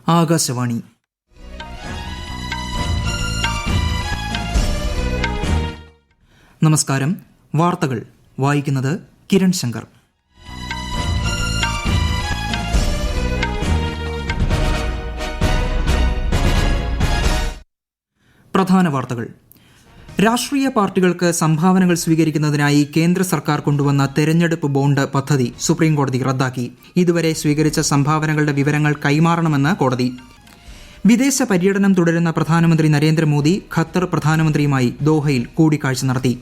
ആകാശവാണി. നമസ്കാരം. വാർത്തകൾ വായിക്കുന്നത് കിരൺ ശങ്കർ. പ്രധാന വാർത്തകൾ. രാഷ്ട്രീയ പാർട്ടികൾക്ക് സംഭാവനകൾ സ്വീകരിക്കുന്നതിനായി കേന്ദ്ര സർക്കാർ കൊണ്ടുവന്ന തെരഞ്ഞെടുപ്പ് ബോണ്ട് പദ്ധതി സുപ്രീംകോടതി റദ്ദാക്കി. ഇതുവരെ സ്വീകരിച്ച സംഭാവനകളുടെ വിവരങ്ങൾ കൈമാറണമെന്ന് കോടതി. വിദേശ പര്യടനം തുടരുന്ന പ്രധാനമന്ത്രി നരേന്ദ്രമോദി ഖത്തർ പ്രധാനമന്ത്രിയുമായി ദോഹയിൽ കൂടിക്കാഴ്ച നടത്തി.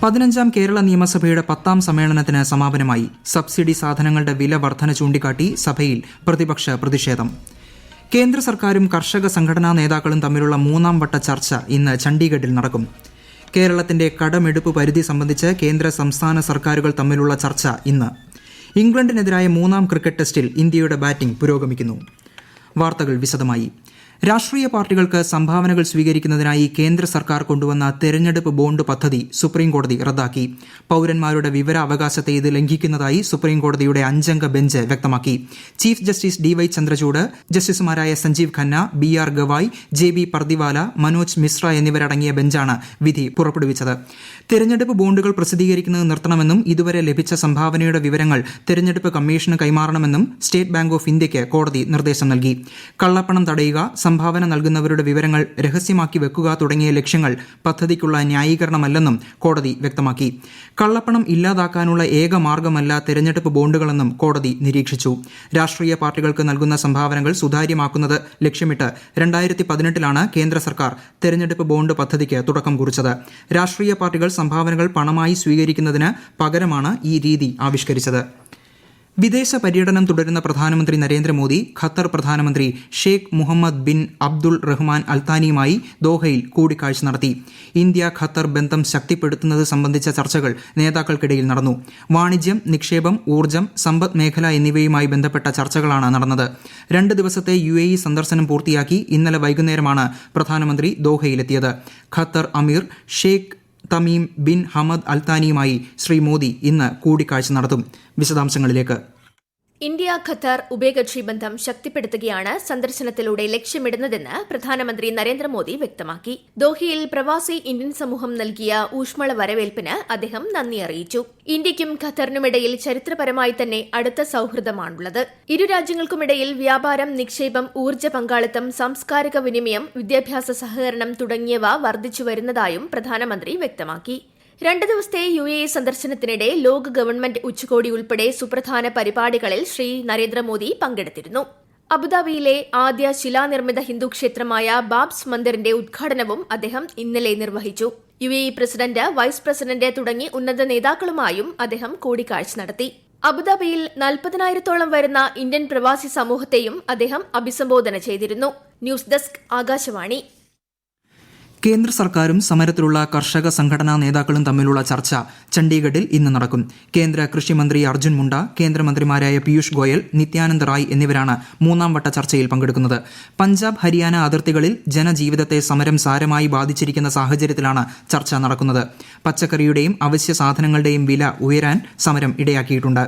15ാം കേരള നിയമസഭയുടെ 10ാം സമ്മേളനത്തിന് സമാപനമായി. സബ്സിഡി സാധനങ്ങളുടെ വില വർധന ചൂണ്ടിക്കാട്ടി സഭയിൽ പ്രതിപക്ഷ പ്രതിഷേധം. കേന്ദ്ര സർക്കാരും കർഷക സംഘടനാ നേതാക്കളും തമ്മിലുള്ള 3ാം വട്ട ചർച്ച ഇന്ന് ചണ്ഡീഗഡിൽ നടക്കും. കേരളത്തിന്റെ കടമെടുപ്പ് പരിധി സംബന്ധിച്ച് കേന്ദ്ര സംസ്ഥാന സർക്കാരുകൾ തമ്മിലുള്ള ചർച്ച ഇന്ന്. ഇംഗ്ലണ്ടിനെതിരായ 3ാം ക്രിക്കറ്റ് ടെസ്റ്റിൽ ഇന്ത്യയുടെ ബാറ്റിംഗ് പുരോഗമിക്കുന്നു. വാർത്തകൾ വിശദമായി. രാഷ്ട്രീയ പാർട്ടികൾക്ക് സംഭാവനകൾ സ്വീകരിക്കുന്നതിനായി കേന്ദ്ര സർക്കാർ കൊണ്ടുവന്ന തെരഞ്ഞെടുപ്പ് ബോണ്ട് പദ്ധതി സുപ്രീംകോടതി റദ്ദാക്കി. പൌരന്മാരുടെ വിവരാവകാശത്തെ ഇത് ലംഘിക്കുന്നതായി സുപ്രീംകോടതിയുടെ 5-അംഗ ബെഞ്ച് വ്യക്തമാക്കി. ചീഫ് ജസ്റ്റിസ് DY ചന്ദ്രചൂഡ്, ജസ്റ്റിസുമാരായ സഞ്ജീവ് ഖന്ന, BR ഗവായ്, JB പർദിവാല, മനോജ് മിശ്ര എന്നിവരടങ്ങിയ ബെഞ്ചാണ് വിധി പുറപ്പെടുവിച്ചത്. തെരഞ്ഞെടുപ്പ് ബോണ്ടുകൾ പ്രസിദ്ധീകരിക്കുന്നത് നിർത്തണമെന്നും ഇതുവരെ ലഭിച്ച സംഭാവനയുടെ വിവരങ്ങൾ തെരഞ്ഞെടുപ്പ് കമ്മീഷന് കൈമാറണമെന്നും സ്റ്റേറ്റ് ബാങ്ക് ഓഫ് ഇന്ത്യയ്ക്ക് കോടതി നിർദ്ദേശം നൽകി. കള്ളപ്പണം തടയുക, സംഭാവന നൽകുന്നവരുടെ വിവരങ്ങൾ രഹസ്യമാക്കി വെക്കുക തുടങ്ങിയ ലക്ഷ്യങ്ങൾ പദ്ധതിക്കുള്ള ന്യായീകരണമല്ലെന്നും കോടതി വ്യക്തമാക്കി. കള്ളപ്പണം ഇല്ലാതാക്കാനുള്ള ഏക മാർഗമല്ല തെരഞ്ഞെടുപ്പ് ബോണ്ടുകളെന്നും കോടതി നിരീക്ഷിച്ചു. രാഷ്ട്രീയ പാർട്ടികൾക്ക് നൽകുന്ന സംഭാവനകൾ സുതാര്യമാക്കുന്നത് ലക്ഷ്യമിട്ട് 2018 കേന്ദ്ര സർക്കാർ തെരഞ്ഞെടുപ്പ് ബോണ്ട് പദ്ധതിക്ക് തുടക്കം കുറിച്ചത്. രാഷ്ട്രീയ പാർട്ടികൾ സംഭാവനകൾ പണമായി സ്വീകരിക്കുന്നതിന് പകരമാണ് ഈ രീതി ആവിഷ്കരിച്ചത്. വിദേശ പര്യടനം തുടരുന്ന പ്രധാനമന്ത്രി നരേന്ദ്രമോദി ഖത്തർ പ്രധാനമന്ത്രി ഷെയ്ഖ് മുഹമ്മദ് ബിൻ അബ്ദുൾ റഹ്മാൻ അൽത്താനിയുമായി ദോഹയിൽ കൂടിക്കാഴ്ച നടത്തി. ഇന്ത്യ ഖത്തർ ബന്ധം ശക്തിപ്പെടുത്തുന്നത് സംബന്ധിച്ച ചർച്ചകൾ നേതാക്കൾക്കിടയിൽ നടന്നു. വാണിജ്യം, നിക്ഷേപം, ഊർജ്ജം, സമ്പദ് മേഖല എന്നിവയുമായി ബന്ധപ്പെട്ട ചർച്ചകളാണ് നടന്നത്. 2 ദിവസത്തെ UAE സന്ദർശനം പൂർത്തിയാക്കി ഇന്നലെ വൈകുന്നേരമാണ് പ്രധാനമന്ത്രി ദോഹയിലെത്തിയത്. ഖത്തർ അമീർ ഷെയ്ഖ് തമീം ബിൻ ഹമദ് അൽത്താനിയുമായി ശ്രീ മോദി ഇന്ന് കൂടിക്കാഴ്ച നടത്തും. വിശദാംശങ്ങളിലേക്ക്. ഇന്ത്യ ഖത്തർ ഉഭയകക്ഷി ബന്ധം ശക്തിപ്പെടുത്തുകയാണ് സന്ദർശനത്തിലൂടെ ലക്ഷ്യമിടുന്നതെന്ന് പ്രധാനമന്ത്രി നരേന്ദ്രമോദി വ്യക്തമാക്കി. ദോഹയിൽ പ്രവാസി ഇന്ത്യൻ സമൂഹം നൽകിയ ഊഷ്മള വരവേൽപ്പിന് അദ്ദേഹം നന്ദി അറിയിച്ചു. ഇന്ത്യയ്ക്കും ഖത്തറിനുമിടയിൽ ചരിത്രപരമായി തന്നെ അടുത്ത സൌഹൃദമാണുള്ളത്. ഇരു രാജ്യങ്ങൾക്കുമിടയിൽ വ്യാപാരം, നിക്ഷേപം, ഊർജ്ജ പങ്കാളിത്തം, സാംസ്കാരിക വിനിമയം, വിദ്യാഭ്യാസ സഹകരണം തുടങ്ങിയവ വർദ്ധിച്ചു വരുന്നതായും പ്രധാനമന്ത്രി വ്യക്തമാക്കി. 2 ദിവസത്തെ UAE സന്ദർശനത്തിനിടെ ലോക ഗവൺമെന്റ് ഉച്ചകോടി ഉൾപ്പെടെ സുപ്രധാന പരിപാടികളിൽ ശ്രീ നരേന്ദ്രമോദി പങ്കെടുത്തിരുന്നു. അബുദാബിയിലെ ആദ്യ ശിലാനിർമ്മിത ഹിന്ദു ക്ഷേത്രമായ ബാബ്സ് മന്ദിറിന്റെ ഉദ്ഘാടനവും അദ്ദേഹം ഇന്നലെ നിർവഹിച്ചു. UAE പ്രസിഡന്റ്, വൈസ് പ്രസിഡന്റ് തുടങ്ങി ഉന്നത നേതാക്കളുമായും അദ്ദേഹം കൂടിക്കാഴ്ച നടത്തി. അബുദാബിയിൽ 40,000-ഓളം വരുന്ന ഇന്ത്യൻ പ്രവാസി സമൂഹത്തെയും അദ്ദേഹം അഭിസംബോധന ചെയ്തിരുന്നു. News desk, Akashvani. കേന്ദ്ര സർക്കാരും സമരത്തിലുള്ള കർഷക സംഘടനാ നേതാക്കളും തമ്മിലുള്ള ചർച്ച ചണ്ഡീഗഡിൽ ഇന്ന് നടക്കും. കേന്ദ്ര കൃഷിമന്ത്രി അർജുൻ മുണ്ട, കേന്ദ്രമന്ത്രിമാരായ പീയൂഷ് ഗോയൽ, നിത്യാനന്ദ് റായ് എന്നിവരാണ് 3ാം വട്ട ചർച്ചയിൽ പങ്കെടുക്കുന്നത്. പഞ്ചാബ്, ഹരിയാന അതിർത്തികളിൽ ജനജീവിതത്തെ സമരം സാരമായി ബാധിച്ചിരിക്കുന്ന സാഹചര്യത്തിലാണ് ചർച്ച നടക്കുന്നത്. പച്ചക്കറിയുടെയും അവശ്യ സാധനങ്ങളുടെയും വില ഉയരാൻ സമരം ഇടയാക്കിയിട്ടുണ്ട്.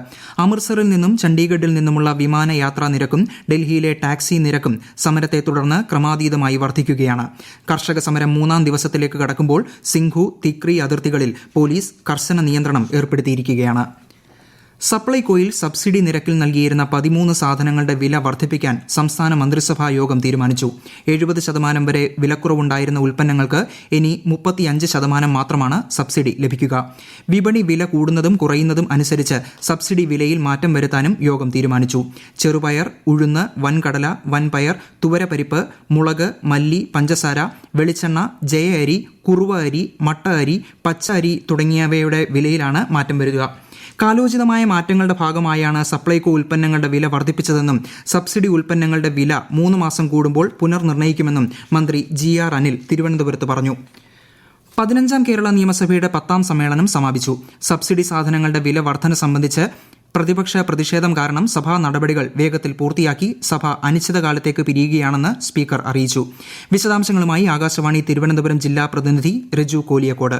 അമൃത്സറിൽ നിന്നും ചണ്ഡീഗഡിൽ നിന്നുമുള്ള വിമാനയാത്രാ നിരക്കും ഡൽഹിയിലെ ടാക്സി നിരക്കും സമരത്തെ തുടർന്ന് ക്രമാതീതമായി വർദ്ധിക്കുകയാണ്. കർഷക സമരം 3ാം ദിവസത്തിലേക്ക് കടക്കുമ്പോൾ സിംഘു, തിക്രി അതിർത്തികളിൽ പോലീസ് കർശന നിയന്ത്രണം ഏർപ്പെടുത്തിയിരിക്കുകയാണ്. സപ്ലൈകോയിൽ സബ്സിഡി നിരക്കിൽ നൽകിയിരുന്ന 13 സാധനങ്ങളുടെ വില വർദ്ധിപ്പിക്കാൻ സംസ്ഥാന മന്ത്രിസഭാ യോഗം തീരുമാനിച്ചു. 70% വരെ വിലക്കുറവുണ്ടായിരുന്ന ഉൽപ്പന്നങ്ങൾക്ക് ഇനി 35% മാത്രമാണ് സബ്സിഡി ലഭിക്കുക. വിപണി വില കൂടുന്നതും കുറയുന്നതും അനുസരിച്ച് സബ്സിഡി വിലയിൽ മാറ്റം വരുത്താനും യോഗം തീരുമാനിച്ചു. ചെറുപയർ, ഉഴുന്ന്, വൻകടല, വൻപയർ, തുവരപ്പരിപ്പ്, മുളക്, മല്ലി, പഞ്ചസാര, വെളിച്ചെണ്ണ, ജയ അരി, കുറുവ അരി, മട്ട അരി, പച്ച അരി തുടങ്ങിയവയുടെ വിലയിലാണ് മാറ്റം വരിക. കാലോചിതമായ മാറ്റങ്ങളുടെ ഭാഗമായാണ് സപ്ലൈകോ ഉൽപ്പന്നങ്ങളുടെ വില വർദ്ധിപ്പിച്ചതെന്നും സബ്സിഡി ഉൽപ്പന്നങ്ങളുടെ വില 3 മാസം കൂടുമ്പോൾ പുനർനിർണ്ണയിക്കുമെന്നും മന്ത്രി GR അനിൽ തിരുവനന്തപുരത്ത് പറഞ്ഞു. 15ാം കേരള നിയമസഭയുടെ 10ാം സമ്മേളനം സമാപിച്ചു. സബ്സിഡി സാധനങ്ങളുടെ വില വർധന സംബന്ധിച്ച് പ്രതിപക്ഷ പ്രതിഷേധം കാരണം സഭാ നടപടികൾ വേഗത്തിൽ പൂർത്തിയാക്കി സഭ അനിശ്ചിതകാലത്തേക്ക് പിരിയുകയാണെന്ന് സ്പീക്കർ അറിയിച്ചു. വിശദാംശങ്ങളുമായി ആകാശവാണി തിരുവനന്തപുരം ജില്ലാ പ്രതിനിധി രജു കോലിയക്കോട്.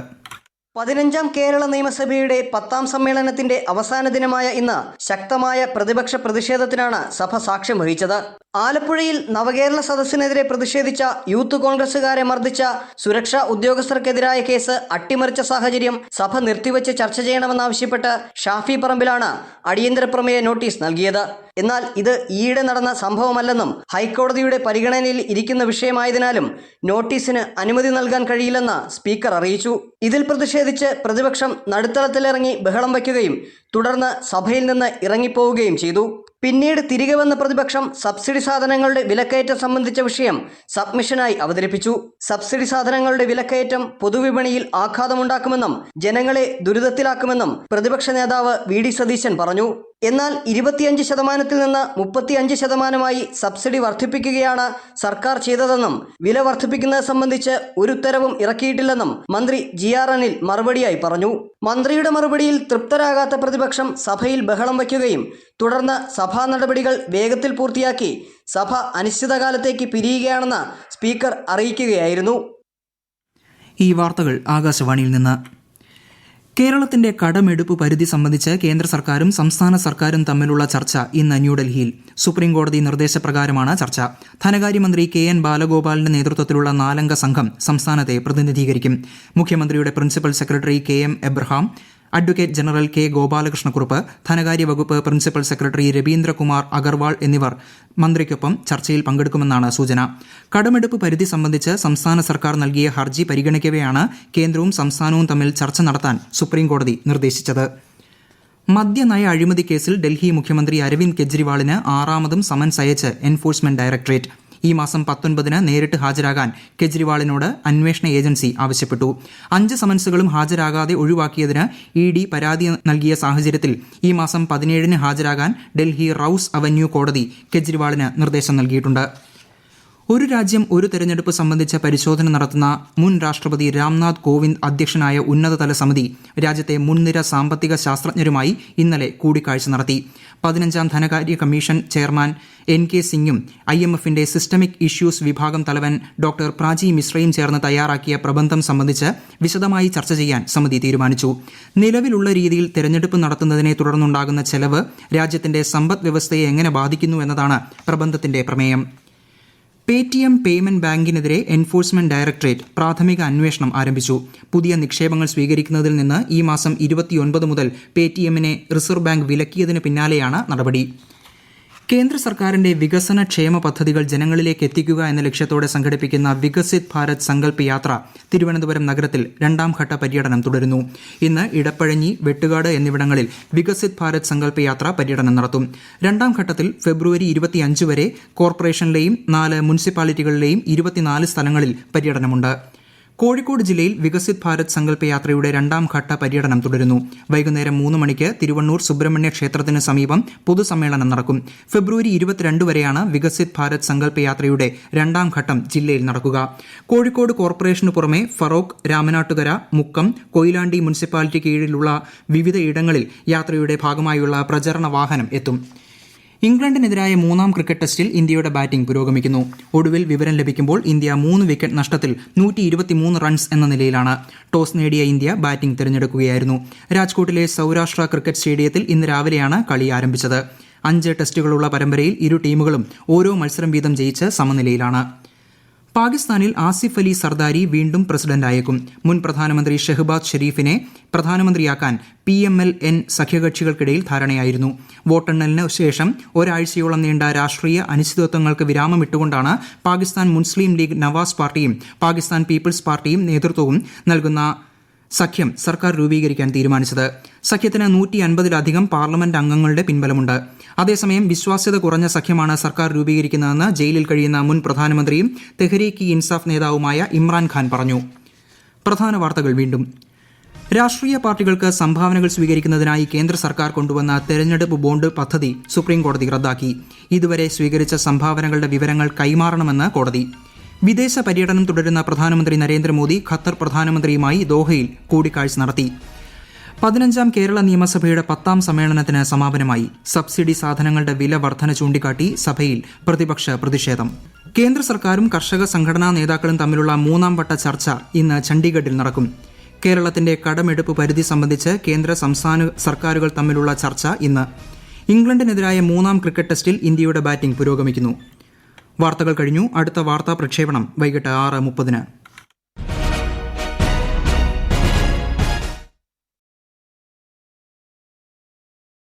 15ാം കേരള നിയമസഭയുടെ 10ാം സമ്മേളനത്തിന്റെ അവസാന ദിനമായ ഇന്ന് ശക്തമായ പ്രതിപക്ഷ പ്രതിഷേധത്തിനാണ് സഭ സാക്ഷ്യം വഹിച്ചത്. ആലപ്പുഴയിൽ നവകേരള സദസ്സിനെതിരെ പ്രതിഷേധിച്ച യൂത്ത് കോൺഗ്രസുകാരെ മർദ്ദിച്ച സുരക്ഷാ ഉദ്യോഗസ്ഥർക്കെതിരായ കേസ് അട്ടിമറിച്ച സാഹചര്യം സഭ നിർത്തിവെച്ച് ചർച്ച ചെയ്യണമെന്നാവശ്യപ്പെട്ട് ഷാഫി പറമ്പിലാണ് അടിയന്തര പ്രമേയ നോട്ടീസ് നൽകിയത്. എന്നാൽ ഇത് ഈയിടെ നടന്ന സംഭവമല്ലെന്നും ഹൈക്കോടതിയുടെ പരിഗണനയിൽ ഇരിക്കുന്ന വിഷയമായതിനാലും നോട്ടീസിന് അനുമതി നൽകാൻ കഴിയില്ലെന്ന് സ്പീക്കർ അറിയിച്ചു. ഇതിൽ പ്രതിഷേധിച്ച് പ്രതിപക്ഷം നടുത്തളത്തിലിറങ്ങി ബഹളം വയ്ക്കുകയും തുടർന്ന് സഭയിൽ നിന്ന് ഇറങ്ങിപ്പോവുകയും ചെയ്തു. പിന്നീട് തിരികെ വന്ന പ്രതിപക്ഷം സബ്സിഡി സാധനങ്ങളുടെ വിലക്കയറ്റം സംബന്ധിച്ച വിഷയം സബ്മിഷനായി അവതരിപ്പിച്ചു. സബ്സിഡി സാധനങ്ങളുടെ വിലക്കയറ്റം പൊതുവിപണിയിൽ ആഘാതമുണ്ടാക്കുമെന്നും ജനങ്ങളെ ദുരിതത്തിലാക്കുമെന്നും പ്രതിപക്ഷ നേതാവ് വി ഡി സതീശൻ പറഞ്ഞു. എന്നാൽ 25% നിന്ന് 35% സബ്സിഡി വർദ്ധിപ്പിക്കുകയാണ് സർക്കാർ ചെയ്തതെന്നും വില വർദ്ധിപ്പിക്കുന്നത് സംബന്ധിച്ച് ഒരു ഉത്തരവും ഇറക്കിയിട്ടില്ലെന്നും മന്ത്രി GR അനിൽ മറുപടിയായി പറഞ്ഞു. മന്ത്രിയുടെ മറുപടിയിൽ തൃപ്തരാകാത്ത പ്രതിപക്ഷം സഭയിൽ ബഹളം വയ്ക്കുകയും തുടർന്ന് സഭാ നടപടികൾ വേഗത്തിൽ പൂർത്തിയാക്കി സഭ അനിശ്ചിതകാലത്തേക്ക് പിരിയുകയാണെന്ന് സ്പീക്കർ അറിയിക്കുകയായിരുന്നു. ഈ വാർത്തകൾ ആകാശവാണിയിൽ നിന്ന്. കേരളത്തിന്റെ കടമെടുപ്പ് പരിധി സംബന്ധിച്ച് കേന്ദ്ര സർക്കാരും സംസ്ഥാന സർക്കാരും തമ്മിലുള്ള ചർച്ച ഇന്ന് ന്യൂഡൽഹിയിൽ. സുപ്രീംകോടതി നിർദ്ദേശപ്രകാരമാണ് ചർച്ച. ധനകാര്യമന്ത്രി KN ബാലഗോപാലിന്റെ നേതൃത്വത്തിലുള്ള 4-അംഗ സംഘം സംസ്ഥാനത്തെ പ്രതിനിധീകരിക്കും. മുഖ്യമന്ത്രിയുടെ principal secretary KM Abraham, advocate general K Gopalakrishna Kurup, ധനകാര്യ വകുപ്പ് പ്രിൻസിപ്പൽ സെക്രട്ടറി രവീന്ദ്രകുമാർ അഗർവാൾ എന്നിവർ മന്ത്രിക്കൊപ്പം ചർച്ചയിൽ പങ്കെടുക്കുമെന്നാണ് സൂചന. കടമെടുപ്പ് പരിധി സംബന്ധിച്ച് സംസ്ഥാന സർക്കാർ നൽകിയ ഹർജി പരിഗണിക്കവെയാണ് കേന്ദ്രവും സംസ്ഥാനവും തമ്മിൽ ചർച്ച നടത്താൻ സുപ്രീംകോടതി നിർദ്ദേശിച്ചത്. മദ്യനയ അഴിമതി കേസിൽ ഡൽഹി മുഖ്യമന്ത്രി അരവിന്ദ് കെജ്രിവാളിന് 6ാമതും സമൻസ് അയച്ച് എൻഫോഴ്സ്മെന്റ് ഡയറക്ടറേറ്റ്. ഈ മാസം 19-ന് നേരിട്ട് ഹാജരാകാൻ കെജ്രിവാളിനോട് അന്വേഷണ ഏജൻസി ആവശ്യപ്പെട്ടു. 5 സമൻസുകളും ഹാജരാകാതെ ഒഴിവാക്കിയതിന് ED പരാതി നൽകിയ സാഹചര്യത്തിൽ ഈ മാസം 17-ന് ഹാജരാകാൻ ഡൽഹി റൌസ് അവന്യൂ കോടതി കെജ്രിവാളിന് നിർദ്ദേശം നൽകിയിട്ടുണ്ട്. ഒരു രാജ്യം ഒരു തെരഞ്ഞെടുപ്പ് സംബന്ധിച്ച പരിശോധന നടത്തുന്ന മുൻ രാഷ്ട്രപതി രാംനാഥ് കോവിന്ദ് അധ്യക്ഷനായ ഉന്നതതല സമിതി രാജ്യത്തെ മുൻനിര സാമ്പത്തിക ശാസ്ത്രജ്ഞരുമായി ഇന്നലെ കൂടിക്കാഴ്ച നടത്തി. 15ാം ധനകാര്യ കമ്മീഷൻ ചെയർമാൻ NK സിംഗും IMFന്റെ സിസ്റ്റമിക് ഇഷ്യൂസ് വിഭാഗം തലവൻ ഡോക്ടർ പ്രാചി മിശ്രയും ചേർന്ന് തയ്യാറാക്കിയ പ്രബന്ധം സംബന്ധിച്ച് വിശദമായി ചർച്ച ചെയ്യാൻ സമിതി തീരുമാനിച്ചു. നിലവിലുള്ള രീതിയിൽ തെരഞ്ഞെടുപ്പ് നടത്തുന്നതിനെ തുടർന്നുണ്ടാകുന്ന ചെലവ് രാജ്യത്തിന്റെ സമ്പദ് വ്യവസ്ഥയെ എങ്ങനെ ബാധിക്കുന്നു എന്നതാണ് പ്രബന്ധത്തിന്റെ പ്രമേയം. പേടിഎം പേയ്മെന്റ് ബാങ്കിനെതിരെ എൻഫോഴ്സ്മെന്റ് ഡയറക്ടറേറ്റ് പ്രാഥമിക അന്വേഷണം ആരംഭിച്ചു. പുതിയ നിക്ഷേപങ്ങൾ സ്വീകരിക്കുന്നതിൽ നിന്ന് ഈ മാസം 29 മുതൽ പേടിഎമ്മിനെ റിസർവ് ബാങ്ക് വിലക്കിയതിന് പിന്നാലെയാണ് നടപടി. കേന്ദ്ര സർക്കാരിന്റെ വികസന ക്ഷേമ പദ്ധതികൾ ജനങ്ങളിലേക്ക് എത്തിക്കുക എന്ന ലക്ഷ്യത്തോടെ സംഘടിപ്പിക്കുന്ന വികസിത് ഭാരത് സങ്കല്പ് യാത്ര തിരുവനന്തപുരം നഗരത്തിൽ 2ാം ഘട്ട പര്യടനം തുടരുന്നു. ഇന്ന് ഇടപ്പഴഞ്ഞി, വെട്ടുകാട് എന്നിവിടങ്ങളിൽ വികസിത് ഭാരത് സങ്കല്പ് യാത്ര പര്യടനം നടത്തും. 2ാം ഘട്ടത്തിൽ ഫെബ്രുവരി 25 വരെ കോർപ്പറേഷനിലെയും 4 മുനിസിപ്പാലിറ്റികളിലെയും 24 സ്ഥലങ്ങളിൽ പര്യടനമുണ്ട്. കോഴിക്കോട് ജില്ലയിൽ വികസിത് ഭാരത് സങ്കല്പ് യാത്രയുടെ 2ാം ഘട്ട പര്യടനം തുടരുന്നു. വൈകുന്നേരം 3 മണിക്ക് തിരുവണ്ണൂർ സുബ്രഹ്മണ്യ ക്ഷേത്രത്തിന് സമീപം പൊതുസമ്മേളനം നടക്കും. ഫെബ്രുവരി 22 വരെയാണ് വികസിത് ഭാരത് സങ്കല്പ് യാത്രയുടെ 2ാം ഘട്ടം ജില്ലയിൽ നടക്കുക. കോഴിക്കോട് കോർപ്പറേഷനു പുറമെ ഫറോക്ക്, രാമനാട്ടുകര, മുക്കം, കൊയിലാണ്ടി മുനിസിപ്പാലിറ്റി കീഴിലുള്ള വിവിധ ഇടങ്ങളിൽ യാത്രയുടെ ഭാഗമായുള്ള പ്രചരണ വാഹനം എത്തും. ഇംഗ്ലണ്ടിനെതിരായ 3ാം ക്രിക്കറ്റ് ടെസ്റ്റിൽ ഇന്ത്യയുടെ ബാറ്റിംഗ് പുരോഗമിക്കുന്നു. ഒടുവിൽ വിവരം ലഭിക്കുമ്പോൾ ഇന്ത്യ 3 വിക്കറ്റ് നഷ്ടത്തിൽ 123 റൺസ് എന്ന നിലയിലാണ്. ടോസ് നേടിയ ഇന്ത്യ ബാറ്റിംഗ് തിരഞ്ഞെടുക്കുകയായിരുന്നു. രാജ്കോട്ടിലെ സൌരാഷ്ട്ര ക്രിക്കറ്റ് സ്റ്റേഡിയത്തിൽ ഇന്ന് രാവിലെയാണ് കളി ആരംഭിച്ചത്. 5 ടെസ്റ്റുകളുള്ള പരമ്പരയിൽ ഇരു ടീമുകളും ഓരോ മത്സരം വീതം ജയിച്ച് സമനിലയിലാണ്. പാകിസ്ഥാനിൽ ആസിഫ് അലി സർദാരി വീണ്ടും പ്രസിഡന്റായേക്കും. മുൻ പ്രധാനമന്ത്രി ഷെഹ്ബാസ് ഷെരീഫിനെ പ്രധാനമന്ത്രിയാക്കാൻ PMLN സഖ്യകക്ഷികൾക്കിടയിൽ ധാരണയായിരുന്നു. വോട്ടെണ്ണലിന് ശേഷം ഒരാഴ്ചയോളം നീണ്ട രാഷ്ട്രീയ അനിശ്ചിതത്വങ്ങൾക്ക് വിരാമമിട്ടുകൊണ്ടാണ് പാകിസ്ഥാൻ മുസ്ലിം ലീഗ് നവാസ് പാർട്ടിയും പാകിസ്ഥാൻ പീപ്പിൾസ് പാർട്ടിയും നേതൃത്വവും നൽകുന്ന സഖ്യം സർക്കാർ രൂപീകരിക്കാൻ തീരുമാനിച്ചത്. സഖ്യത്തിന് 150-ലധികം പാർലമെന്റ് അംഗങ്ങളുടെ പിൻബലമുണ്ട്. അതേസമയം വിശ്വാസ്യത കുറഞ്ഞ സഖ്യമാണ് സർക്കാർ രൂപീകരിക്കുന്നതെന്ന് ജയിലിൽ കഴിയുന്ന മുൻ പ്രധാനമന്ത്രിയും തെഹ്രീക്ക് ഇൻസാഫ് നേതാവുമായ ഇമ്രാൻഖാൻ പറഞ്ഞു. പ്രധാന വാർത്തകൾ വീണ്ടും. രാഷ്ട്രീയ പാർട്ടികൾക്ക് സംഭാവനകൾ സ്വീകരിക്കുന്നതിനായി കേന്ദ്ര സർക്കാർ കൊണ്ടുവന്ന തെരഞ്ഞെടുപ്പ് ബോണ്ട് പദ്ധതി സുപ്രീംകോടതി റദ്ദാക്കി. ഇതുവരെ സ്വീകരിച്ച സംഭാവനകളുടെ വിവരങ്ങൾ കൈമാറണമെന്ന് കോടതി. വിദേശ പര്യടനം തുടരുന്ന പ്രധാനമന്ത്രി നരേന്ദ്രമോദി ഖത്തർ പ്രധാനമന്ത്രിയുമായി ദോഹയിൽ കൂടിക്കാഴ്ച നടത്തി. 15ാം കേരള നിയമസഭയുടെ 10ാം സമ്മേളനത്തിന് സമാപനമായി. സബ്സിഡി സാധനങ്ങളുടെ വില വർധന ചൂണ്ടിക്കാട്ടി സഭയിൽ പ്രതിപക്ഷ പ്രതിഷേധം. കേന്ദ്ര സർക്കാരും കർഷക സംഘടനാ നേതാക്കളും തമ്മിലുള്ള 3ാം വട്ട ചർച്ച ഇന്ന് ചണ്ഡീഗഡിൽ നടക്കും. കേരളത്തിന്റെ കടമെടുപ്പ് പരിധി സംബന്ധിച്ച് കേന്ദ്ര സംസ്ഥാന സർക്കാരുകൾ തമ്മിലുള്ള ചർച്ച ഇന്ന്. ഇംഗ്ലണ്ടിനെതിരായ 3-ാം ക്രിക്കറ്റ് ടെസ്റ്റിൽ ഇന്ത്യയുടെ ബാറ്റിംഗ് പുരോഗമിക്കുന്നു. വാർത്തകൾ കഴിഞ്ഞു. അടുത്ത വാർത്താ പ്രക്ഷേപണം വൈകിട്ട് 6:30.